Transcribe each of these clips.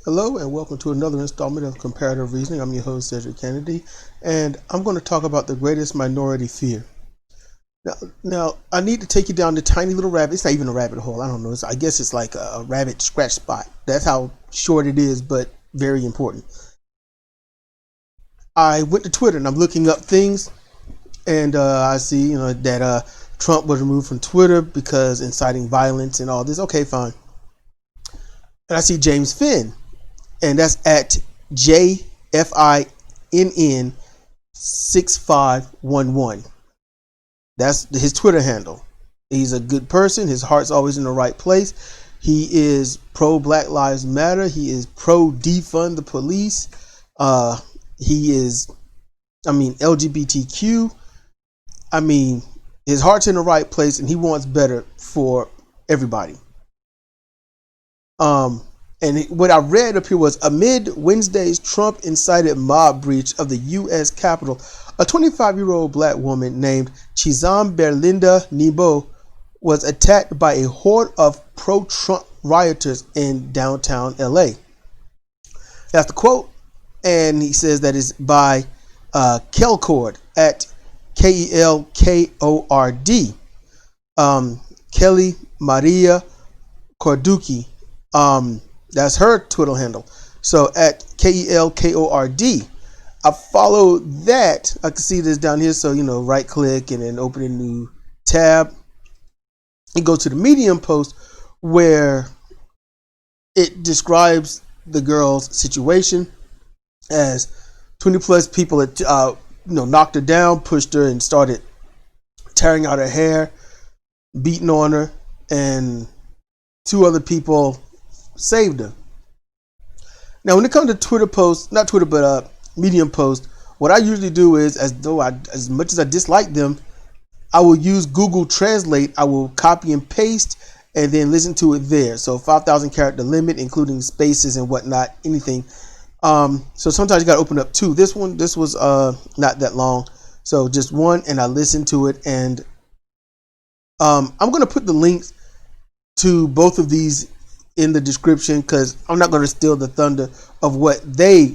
Hello and welcome to another installment of Comparative Reasoning. I'm your host, Cedric Kennedy, and I'm going to talk about the greatest minority fear. Now, I need to take you down the tiny little rabbit. It's not even a rabbit hole. I don't know. I guess it's like a rabbit scratch spot. That's how short it is, but very important. I went to Twitter and I'm looking up things, and I see that Trump was removed from Twitter because inciting violence and all this. Okay, fine. And I see James Finn. And that's at JFINN6511. That's his Twitter handle. He's a good person. His heart's always in the right place. He is pro Black Lives Matter. He is pro defund the police. He is, LGBTQ. His heart's in the right place and he wants better for everybody. And what I read up here was, amid Wednesday's Trump incited mob breach of the U.S. Capitol, a 25-year-old black woman named Chizam Berlinda Nebo was attacked by a horde of pro-Trump rioters in downtown L.A. That's the quote, and he says that is by Kelkord at Kelkord. Kelli María Korducki. That's her Twitter handle. So at Kelkord, I follow that. I can see this down here. So, right click and then open a new tab and go to the Medium post where it describes the girl's situation as 20 plus people had, knocked her down, pushed her and started tearing out her hair, beating on her, and two other people saved her. Now, when it comes to Twitter posts, not Twitter, but Medium posts, what I usually do is, as much as I dislike them, I will use Google Translate. I will copy and paste and then listen to it there. So 5,000 character limit, including spaces and whatnot, anything. So sometimes you got to open up two. This was not that long. So just one, and I listened to it. And I'm going to put the links to both of these in the description because I'm not going to steal the thunder of what they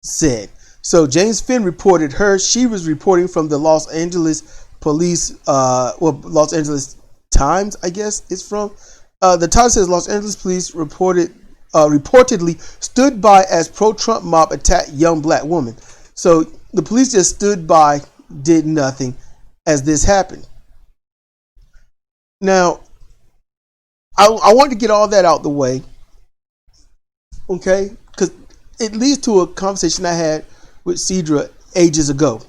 said. So James Finn reported her. She was reporting from the Los Angeles police, Los Angeles Times, I guess it's from. The Times says Los Angeles police reportedly stood by as pro-Trump mob attacked young black woman. So the police just stood by, did nothing as this happened. Now, I want to get all that out the way, okay? Because it leads to a conversation I had with Sidra ages ago.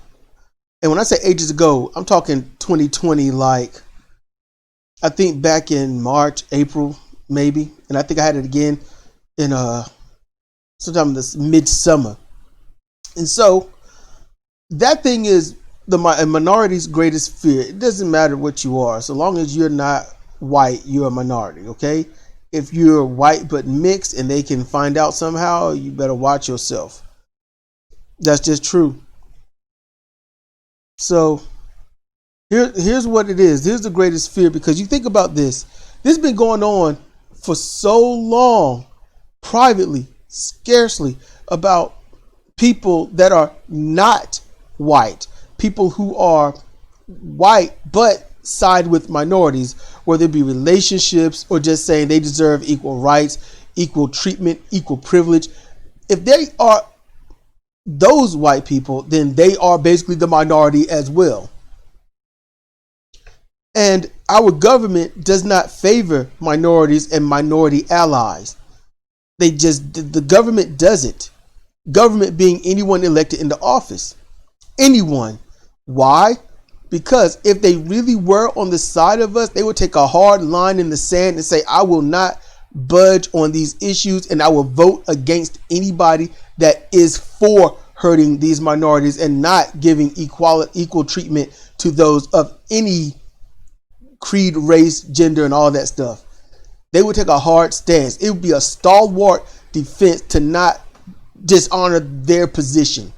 And when I say ages ago, I'm talking 2020, like I think back in March, April, maybe. And I think I had it again in sometime this midsummer. And so that thing is the minority's greatest fear. It doesn't matter what you are, so long as you're not white, you're a minority, okay? If you're white but mixed and they can find out somehow, you better watch yourself. That's just true. So here's what it is. Here's the greatest fear, because you think about this. This has been going on for so long, privately, scarcely, about people that are not white, people who are white but side with minorities, whether it be relationships or just saying they deserve equal rights, equal treatment, equal privilege. If they are those white people, then they are basically the minority as well. And our government does not favor minorities and minority allies. The government doesn't. Government being anyone elected into office. Anyone. Why? Because if they really were on the side of us, they would take a hard line in the sand and say, I will not budge on these issues and I will vote against anybody that is for hurting these minorities and not giving equal treatment to those of any creed, race, gender, and all that stuff. They would take a hard stance. It would be a stalwart defense to not dishonor their position.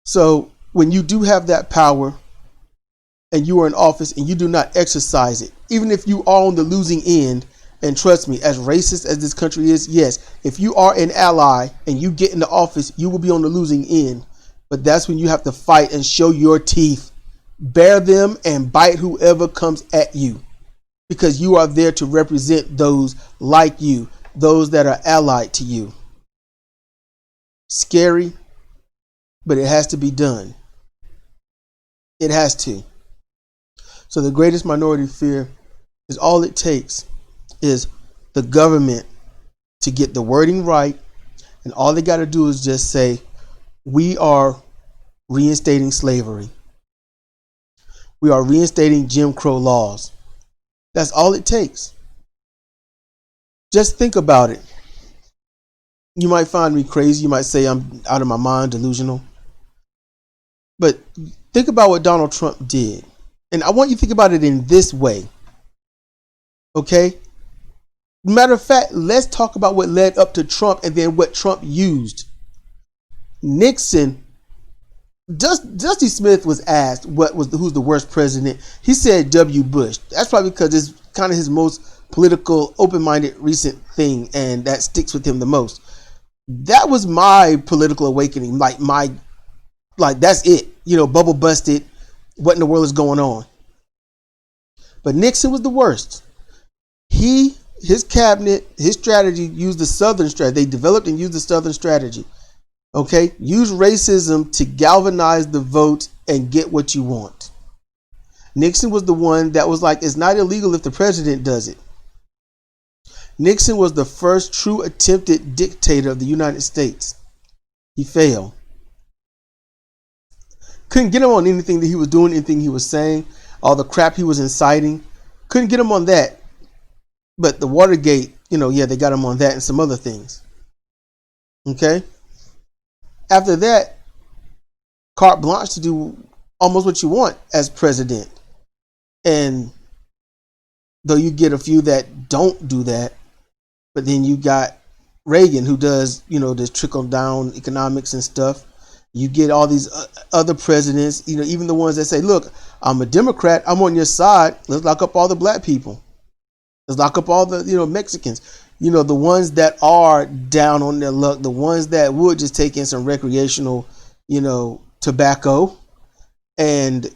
So when you do have that power and you are in office and you do not exercise it, even if you are on the losing end, And trust me, as racist as this country is, yes, if you are an ally and you get into office, you will be on the losing end. But that's when you have to fight and show your teeth, bear them, and bite whoever comes at you, because you are there to represent those like you, those that are allied to you. Scary, but it has to be done. It has to. So the greatest minority fear is all it takes is the government to get the wording right, and all they got to do is just say, we are reinstating slavery. We are reinstating Jim Crow laws. That's all it takes. Just think about it. You might find me crazy. You might say I'm out of my mind, delusional. But think about what Donald Trump did. And I want you to think about it in this way. Okay? Matter of fact, let's talk about what led up to Trump and then what Trump used. Nixon, Dusty Smith was asked who's the worst president. He said W. Bush. That's probably because it's kind of his most political, open-minded recent thing, and that sticks with him the most. That was my political awakening. Like that's it. You know, bubble busted. What in the world is going on? But Nixon was the worst. His cabinet, his strategy used the Southern strategy. They developed and used the Southern strategy. Okay? Use racism to galvanize the vote and get what you want. Nixon was the one that was like, it's not illegal if the president does it. Nixon was the first true attempted dictator of the United States. He failed. Couldn't get him on anything that he was doing, anything he was saying, all the crap he was inciting. Couldn't get him on that. But the Watergate, they got him on that and some other things. Okay? After that, carte blanche to do almost what you want as president. And though you get a few that don't do that, but then you got Reagan, who does, this trickle down economics and stuff. You get all these other presidents, even the ones that say, look, I'm a Democrat, I'm on your side. Let's lock up all the black people. Let's lock up all the, Mexicans. The ones that are down on their luck, the ones that would just take in some recreational, tobacco and,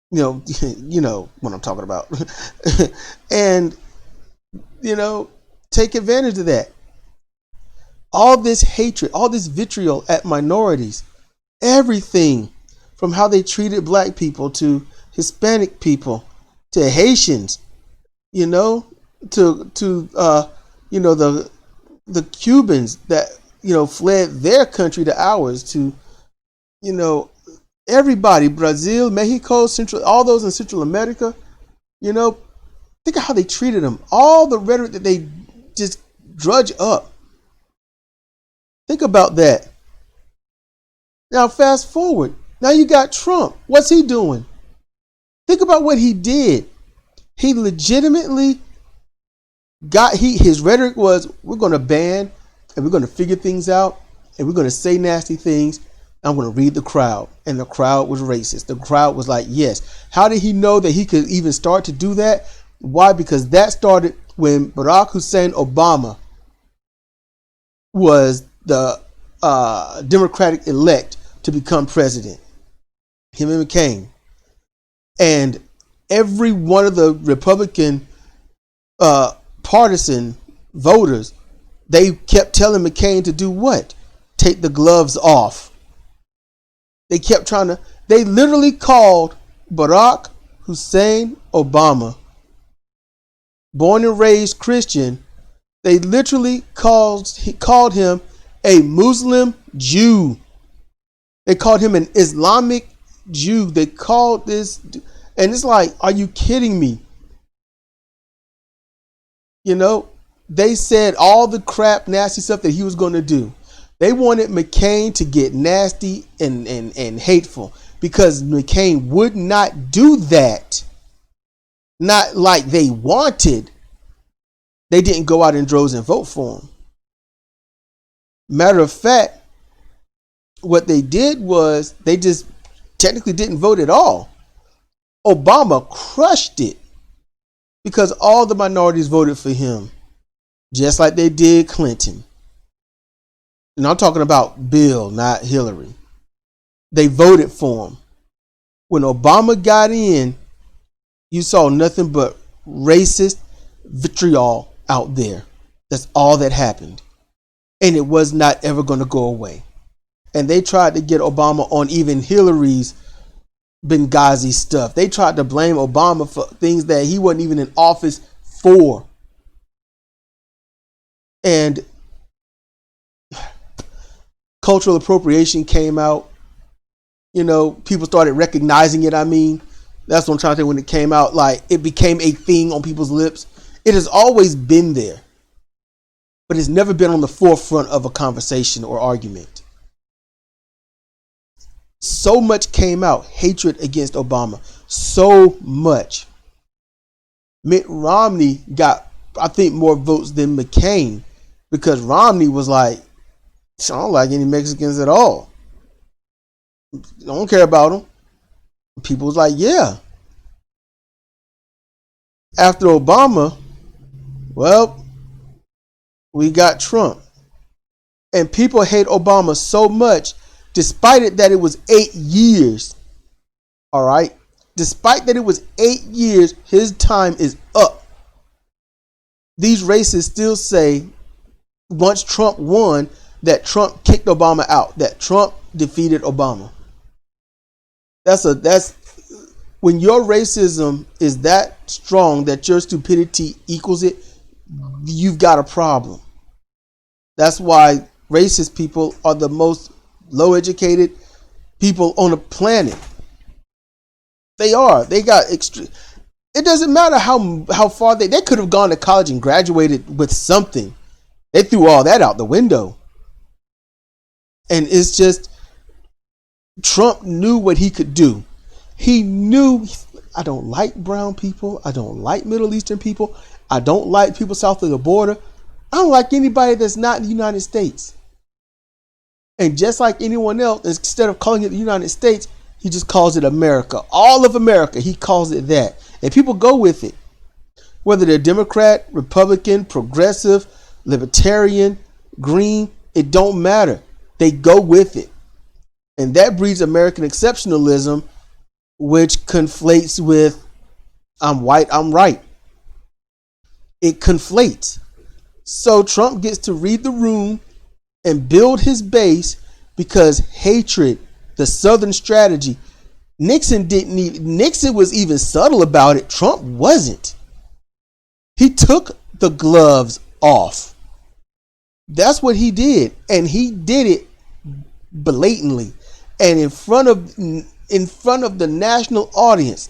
what I'm talking about. And, take advantage of that. All this hatred, all this vitriol at minorities, everything from how they treated black people to Hispanic people to Haitians, to the Cubans that, fled their country to ours, to, everybody, Brazil, Mexico, all those in Central America, think of how they treated them. All the rhetoric that they just drudge up. Think about that. Now fast forward. Now you got Trump. What's he doing? Think about what he did. He legitimately his rhetoric was, we're going to ban and we're going to figure things out and we're going to say nasty things. I'm going to read the crowd. And the crowd was racist. The crowd was like, yes. How did he know that he could even start to do that? Why? Because that started when Barack Hussein Obama was the Democratic elect to become president. Him and McCain. And every one of the Republican partisan voters, they kept telling McCain to do what? Take the gloves off. They kept they literally called Barack Hussein Obama, born and raised Christian. They literally called him a Muslim Jew. They called him an Islamic Jew. They called this, and it's like, are you kidding me? They said all the crap, nasty stuff that he was going to do. They wanted McCain to get nasty and hateful because McCain would not do that. Not like they wanted. They didn't go out in droves and vote for him. Matter of fact, what they did was they just technically didn't vote at all. Obama crushed it. because all the minorities voted for him, just like they did Clinton. And I'm talking about Bill, not Hillary. They voted for him. When Obama got in, you saw nothing but racist vitriol out there. That's all that happened. And it was not ever going to go away. And they tried to get Obama on even Hillary's Benghazi stuff. They tried to blame Obama for things that he wasn't even in office for. And cultural appropriation came out. You know, people started recognizing it. I mean, that's what I'm trying to say. When it came out, like, it became a thing on people's lips. It has always been there, but it's never been on the forefront of a conversation or argument. So much came out, hatred against Obama. So much. Mitt Romney got, I think, more votes than McCain, because Romney was like, I don't like any Mexicans at all. I don't care about them. People was like, yeah. After Obama, well, we got Trump. And people hate Obama so much, despite it that it was 8 years. All right? Despite that it was 8 years, his time is up. These racists still say, once Trump won, that Trump kicked Obama out, that Trump defeated Obama. That's when your racism is that strong that your stupidity equals it, you've got a problem. That's why racist people are the most low educated people on the planet. They are. They got extreme. It doesn't matter how far they could have gone to college and graduated with something. They threw all that out the window. And it's just, Trump knew what he could do. He knew, I don't like brown people. I don't like Middle Eastern people. I don't like people south of the border. I don't like anybody that's not in the United States. And just like anyone else, instead of calling it the United States, he just calls it America. All of America, he calls it that. And people go with it. Whether they're Democrat, Republican, progressive, libertarian, green, it don't matter. They go with it. And that breeds American exceptionalism, which conflates with, I'm white, I'm right. It conflates. So Trump gets to read the room and build his base, because hatred, the Southern strategy, Nixon was even subtle about it. Trump wasn't. He took the gloves off. That's what he did. And he did it blatantly. And in front of the national audience,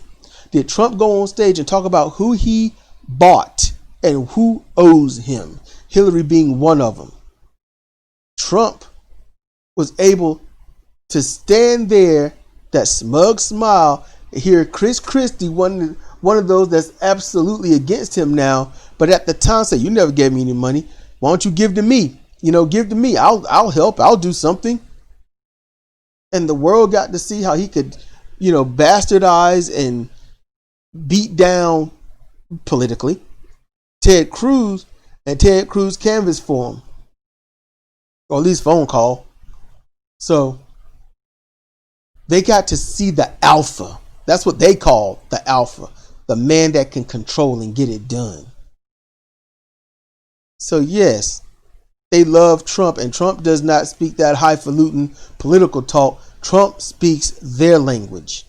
did Trump go on stage and talk about who he bought and who owes him, Hillary being one of them. Trump was able to stand there, that smug smile, hear Chris Christie, one of those that's absolutely against him now, but at the time say, you never gave me any money. Why don't you give to me? Give to me. I'll help. I'll do something. And the world got to see how he could, bastardize and beat down politically Ted Cruz, and Ted Cruz canvassed for him, or at least phone call. So they got to see the alpha. That's what they call the alpha, the man that can control and get it done. So yes, they love Trump, and Trump does not speak that highfalutin political talk. Trump speaks their language.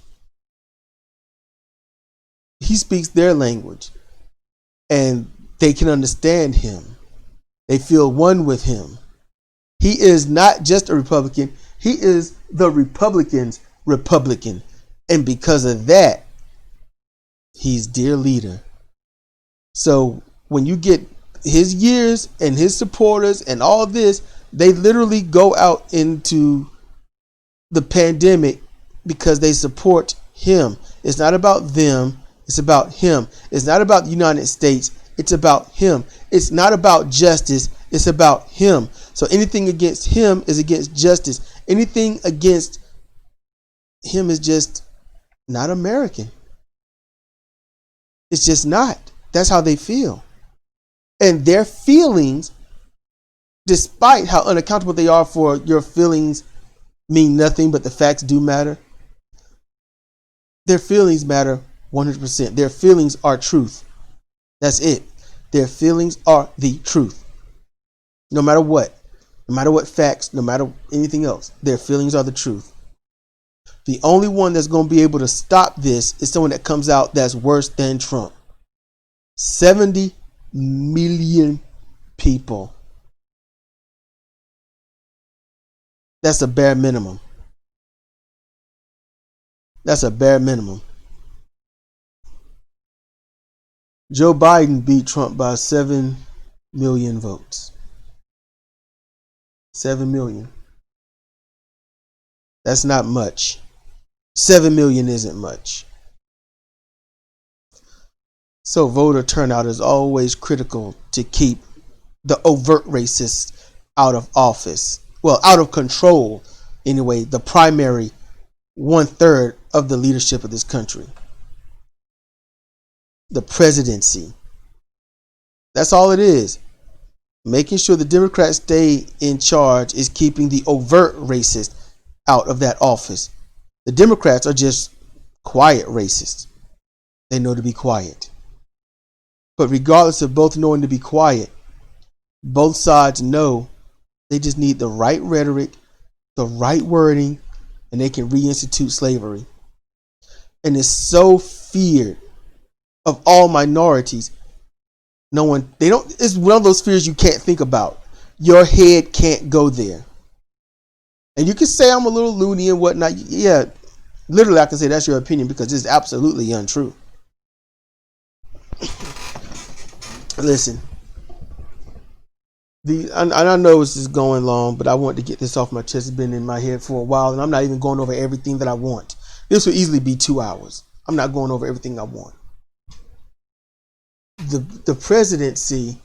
He speaks their language, and they can understand him. They feel one with him. He is not just a Republican. He is the Republicans' Republican. And because of that, he's their leader. So when you get his years and his supporters and all this, they literally go out into the pandemic because they support him. It's not about them. It's about him. It's not about the United States. It's about him. It's not about justice. It's about him. So anything against him is against justice. Anything against him is just not American. It's just not. That's how they feel. And their feelings, despite how unaccountable they are for your feelings mean nothing, but the facts do matter. Their feelings matter 100%. Their feelings are truth. That's it. Their feelings are the truth. No matter what facts, no matter anything else, their feelings are the truth. The only one that's going to be able to stop this is someone that comes out that's worse than Trump. 70 million people. That's a bare minimum. That's a bare minimum. Joe Biden beat Trump by 7 million votes. 7 million. That's not much. 7 million isn't much. So voter turnout is always critical to keep the overt racists out of office. Well, out of control. Anyway, the primary 1/3 of the leadership of this country. The presidency. That's all it is. Making sure the Democrats stay in charge is keeping the overt racists out of that office. The Democrats are just quiet racists. They know to be quiet. But regardless of both knowing to be quiet, both sides know they just need the right rhetoric, the right wording, and they can reinstitute slavery. And it's so feared of all minorities. It's one of those fears you can't think about. Your head can't go there. And you can say I'm a little loony and whatnot. Yeah, literally I can say that's your opinion because it's absolutely untrue. Listen, I know this is going long, but I want to get this off my chest. It's been in my head for a while, and I'm not even going over everything that I want. This would easily be 2 hours. I'm not going over everything I want. The presidency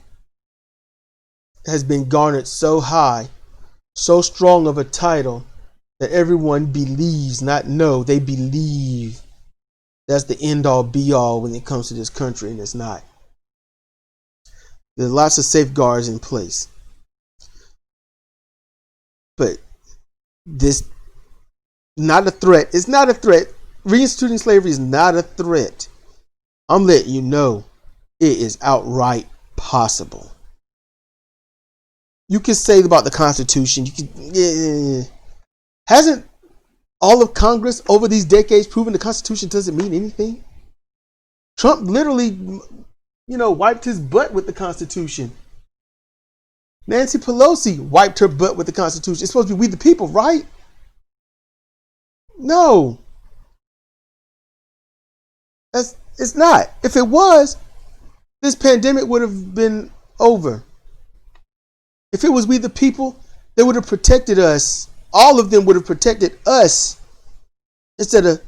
has been garnered so high, so strong of a title that everyone believes, not know, they believe that's the end all be all when it comes to this country, and it's not. There's lots of safeguards in place. But this not a threat. It's not a threat. Reinstituting slavery is not a threat. I'm letting you know it is outright possible. You can say about the Constitution, hasn't all of Congress over these decades proven the Constitution doesn't mean anything? Trump literally, wiped his butt with the Constitution. Nancy Pelosi wiped her butt with the Constitution. It's supposed to be we the people, right? No. It's not. If it was, this pandemic would have been over. If it was we the people, they would have protected us. All of them would have protected us instead of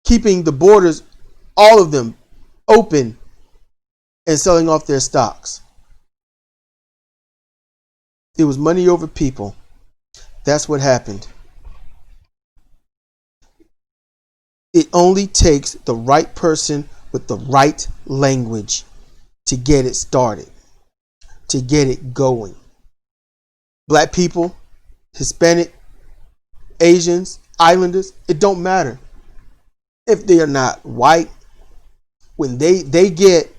keeping the borders, all of them, open and selling off their stocks. It was money over people. That's what happened. It only takes the right person with the right language to get it started, to get it going. Black people, Hispanic, Asians, Islanders, it don't matter. If they are not white, when they get,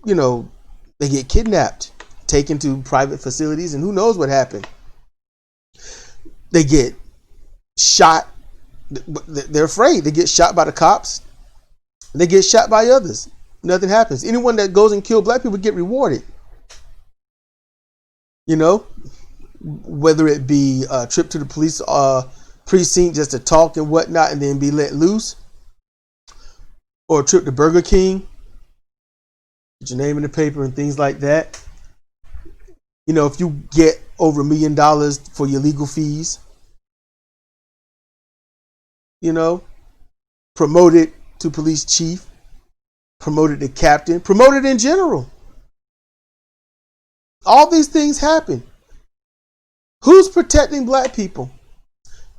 they get kidnapped, taken to private facilities, and who knows what happened. They get shot. They're afraid. They get shot by the cops. They get shot by others. Nothing happens. Anyone that goes and kills black people get rewarded. Whether it be a trip to the police precinct just to talk and whatnot and then be let loose, or a trip to Burger King, put your name in the paper and things like that. If you get over $1 million for your legal fees, promoted to police chief, promoted to captain, promoted in general. All these things happen. Who's protecting black people?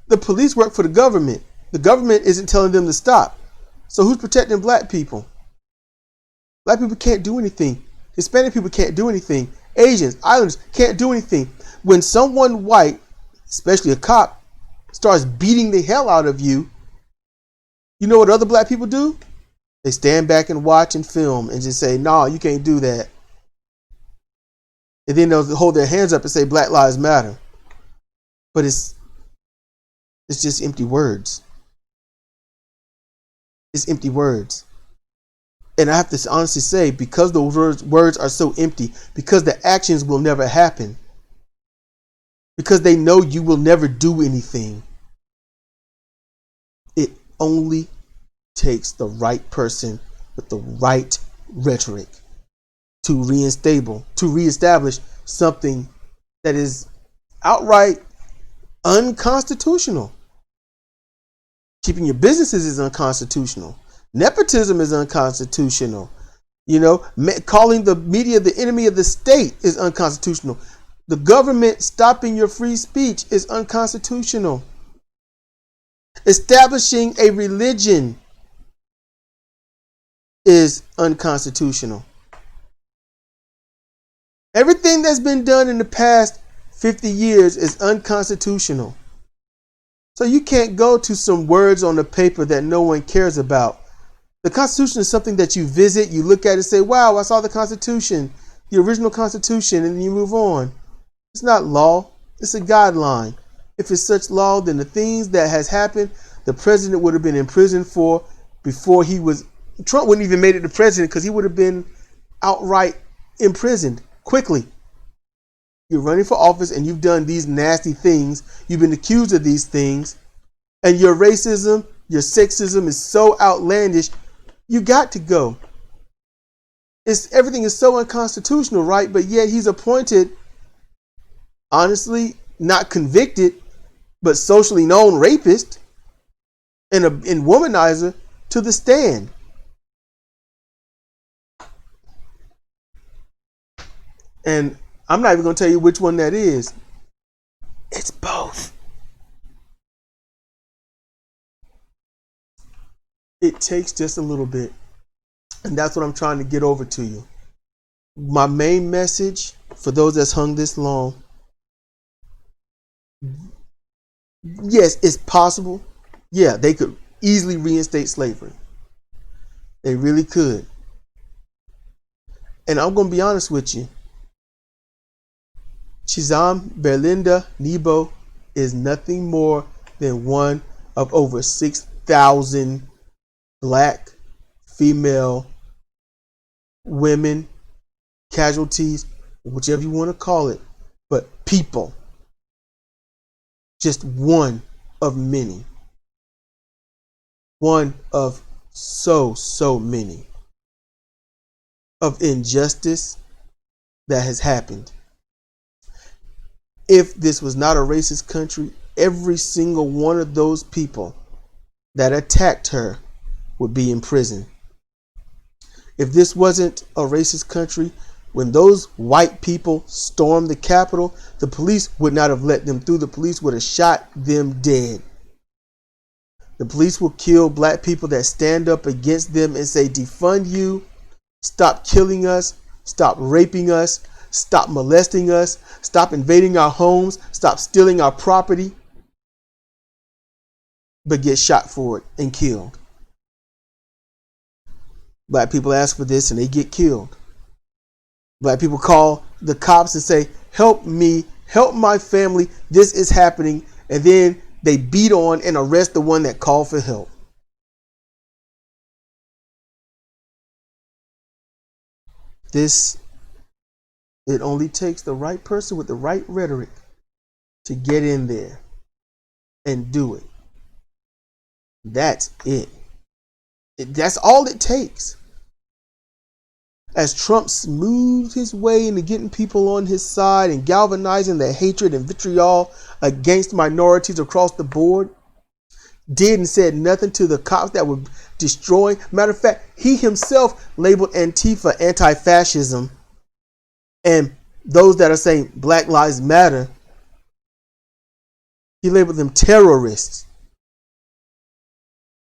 The police work for the government. The government isn't telling them to stop. So who's protecting black people? Black people can't do anything. Hispanic people can't do anything. Asians, Islanders can't do anything. When someone white, especially a cop, starts beating the hell out of you, you know what other black people do? They stand back and watch and film and just say, "No, you can't do that." And then they'll hold their hands up and say, "Black Lives Matter." But it's just empty words. It's empty words. And I have to honestly say, because those words are so empty, because the actions will never happen, because they know you will never do anything, it only takes the right person with the right rhetoric to reestablish something that is outright unconstitutional. Keeping your businesses is unconstitutional. Nepotism is unconstitutional. Calling the media the enemy of the state is unconstitutional. The government stopping your free speech is unconstitutional. Establishing a religion is unconstitutional. Everything that's been done in the past 50 years is unconstitutional. So you can't go to some words on the paper that no one cares about. The Constitution is something that you visit, you look at it and say, "Wow, I saw the Constitution, the original Constitution," and then you move on. It's not law. It's a guideline. If it's such law, then the things that has happened, the president would have been in prison for before Trump wouldn't even made it the president, because he would have been outright imprisoned quickly. You're running for office and you've done these nasty things. You've been accused of these things. And your racism, your sexism is so outlandish. You got to go. Everything is so unconstitutional, right? But yet he's appointed, honestly, not convicted, but socially known rapist and womanizer to the stand. And I'm not even going to tell you which one that is. It's both. It takes just a little bit. And that's what I'm trying to get over to you. My main message for those that's hung this long. Yes, it's possible. Yeah, they could easily reinstate slavery. They really could. And I'm going to be honest with you. Chizam Berlinda Nebo is nothing more than one of over 6,000 black, female, women, casualties, whichever you want to call it, but people. Just one of many. One of so many of injustice that has happened. If this was not a racist country, every single one of those people that attacked her would be in prison. If this wasn't a racist country, when those white people stormed the Capitol, the police would not have let them through. The police would have shot them dead. The police will kill black people that stand up against them and say, "Defund you, stop killing us, stop raping us, stop molesting us, stop invading our homes, stop stealing our property," but get shot for it and killed. Black people ask for this and they get killed. Black people call the cops and say, "Help me, help my family, this is happening," and then they beat on and arrest the one that called for help. It only takes the right person with the right rhetoric to get in there and do it. That's it. That's all it takes. As Trump moved his way into getting people on his side and galvanizing the hatred and vitriol against minorities across the board, did and said nothing to the cops that were destroying. Matter of fact, he himself labeled Antifa anti-fascism, and those that are saying Black Lives Matter, he labeled them terrorists.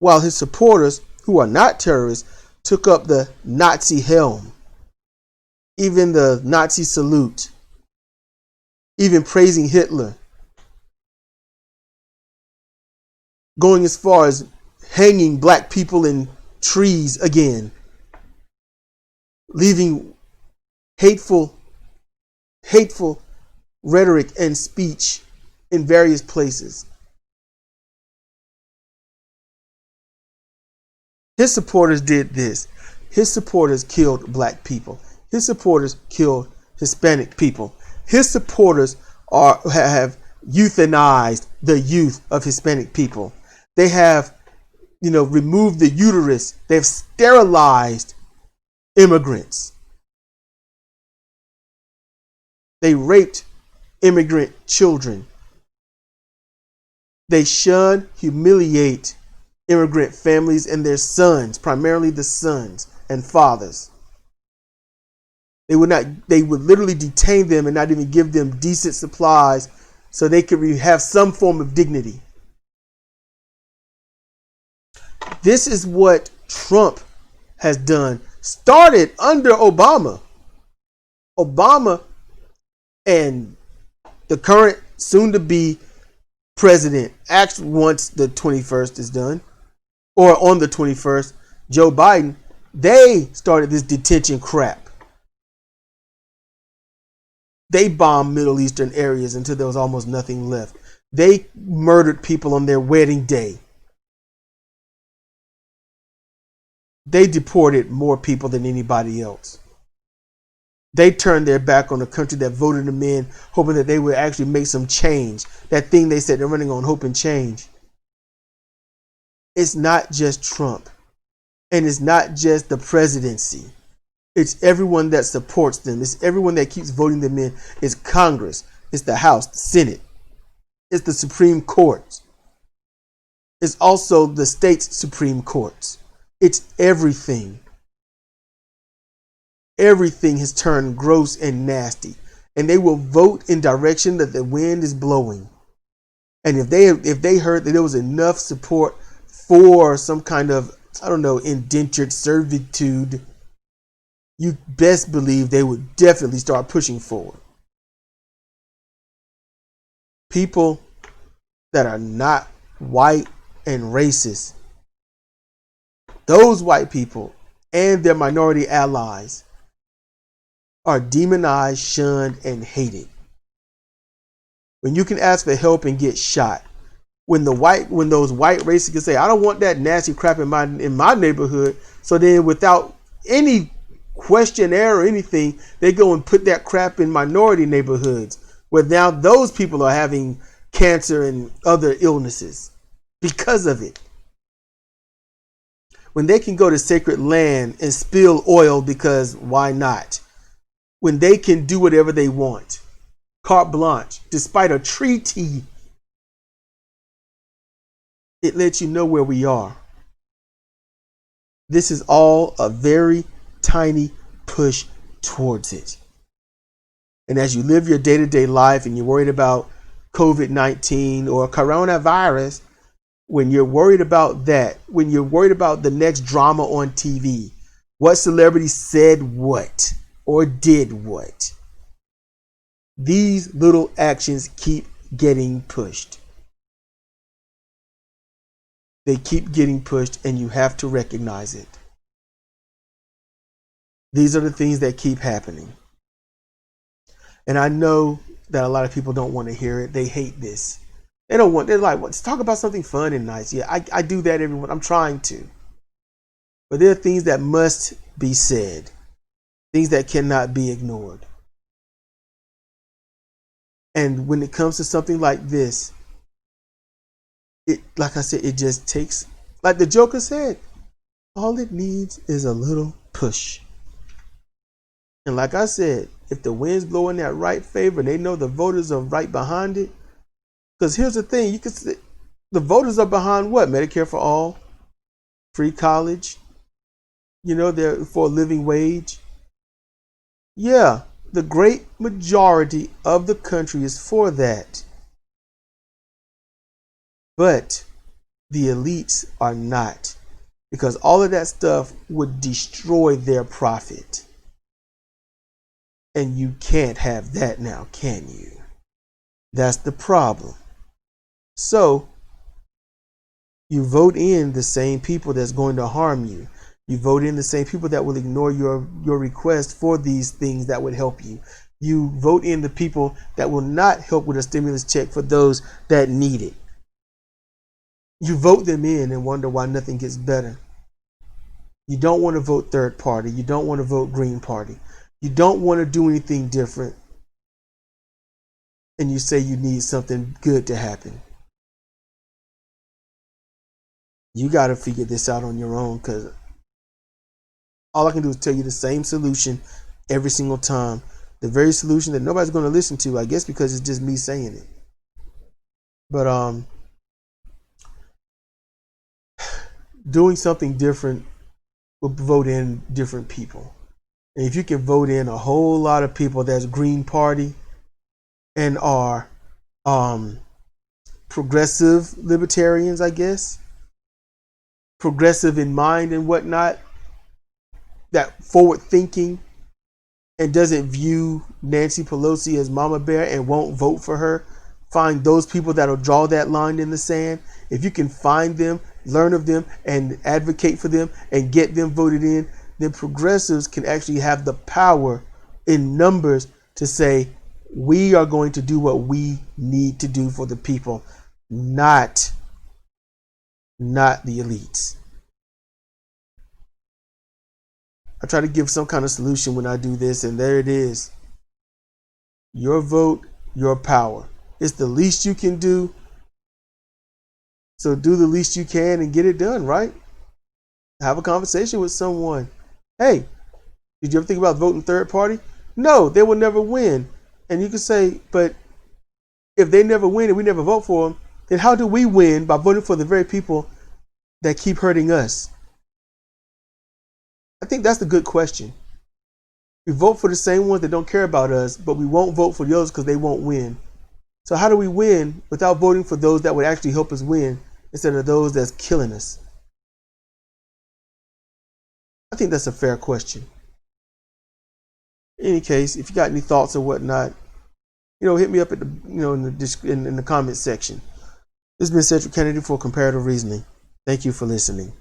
While his supporters, who are not terrorists, took up the Nazi helm, even the Nazi salute, even praising Hitler, going as far as hanging black people in trees again, leaving hateful rhetoric and speech in various places. His supporters did this. His supporters killed black people. His supporters killed Hispanic people. His supporters have euthanized the youth of Hispanic people. They have, removed the uterus. They've sterilized immigrants. They raped immigrant children. They shun, humiliate immigrant families and their sons, primarily the sons and fathers. They would literally detain them and not even give them decent supplies so they could have some form of dignity. This is what Trump has done. Started under Obama. Obama and the current soon-to-be president, actually once the 21st is done, or on the 21st, Joe Biden, they started this detention crap. They bombed Middle Eastern areas until there was almost nothing left. They murdered people on their wedding day. They deported more people than anybody else. They turned their back on the country that voted them in, hoping that they would actually make some change. That thing they said they're running on, hope and change. It's not just Trump. And it's not just the presidency. It's everyone that supports them. It's everyone that keeps voting them in. It's Congress. It's the House, the Senate. It's the Supreme Court. It's also the state's Supreme Courts. It's everything. Everything has turned gross and nasty. And they will vote in direction that the wind is blowing. And if they heard that there was enough support for some kind of, indentured servitude, you best believe they would definitely start pushing forward. People that are not white and racist, those white people and their minority allies are demonized, shunned, and hated. When you can ask for help and get shot, when those white racists can say, I don't want that nasty crap in my neighborhood, so then without any questionnaire or anything, they go and put that crap in minority neighborhoods, where now those people are having cancer and other illnesses because of it. When they can go to sacred land and spill oil because why not? When they can do whatever they want, carte blanche, despite a treaty, it lets you know where we are. This is all a very tiny push towards it. And as you live your day-to-day life and you're worried about COVID-19 or coronavirus, when you're worried about that, when you're worried about the next drama on TV, what celebrity said what or did what, these little actions keep getting pushed. They keep getting pushed, and you have to recognize it. These are the things that keep happening. And I know that a lot of people don't want to hear it. They hate this. They're like, let's talk about something fun and nice. Yeah, I do that, everyone. I'm trying to. But there are things that must be said. Things that cannot be ignored. And when it comes to something like this, like I said, it just takes, like the Joker said, all it needs is a little push. And like I said, if the wind's blowing that right favor and they know the voters are right behind it, because here's the thing, you could say, the voters are behind what? Medicare for all, free college, they're for a living wage. Yeah, the great majority of the country is for that. But the elites are not. because all of that stuff would destroy their profit. And you can't have that now, can you? That's the problem. So you vote in the same people that's going to harm you. You vote in the same people that will ignore your request for these things that would help you. You vote in the people that will not help with a stimulus check for those that need it. You vote them in and wonder why nothing gets better. You don't want to vote third party. You don't want to vote Green Party. You don't want to do anything different. And you say you need something good to happen. You got to figure this out on your own, because all I can do is tell you the same solution every single time. The very solution that nobody's going to listen to, I guess, because it's just me saying it. But doing something different will vote in different people. And if you can vote in a whole lot of people that's Green Party and are progressive libertarians, I guess, progressive in mind and whatnot, that forward thinking and doesn't view Nancy Pelosi as Mama Bear and won't vote for her, find those people that'll draw that line in the sand. If you can find them, learn of them, and advocate for them and get them voted in, then progressives can actually have the power in numbers to say, we are going to do what we need to do for the people, not the elites. I try to give some kind of solution when I do this, and there it is. Your vote, your power. It's the least you can do. So do the least you can and get it done, right? Have a conversation with someone. Hey, did you ever think about voting third party? No, they will never win. And you can say, but if they never win and we never vote for them, then how do we win by voting for the very people that keep hurting us? I think that's the good question. We vote for the same ones that don't care about us, but we won't vote for the others because they won't win. So how do we win without voting for those that would actually help us win instead of those that's killing us? I think that's a fair question. In any case, if you got any thoughts or whatnot, hit me up at the in the comment section. This has been Cedric Kennedy for Comparative Reasoning. Thank you for listening.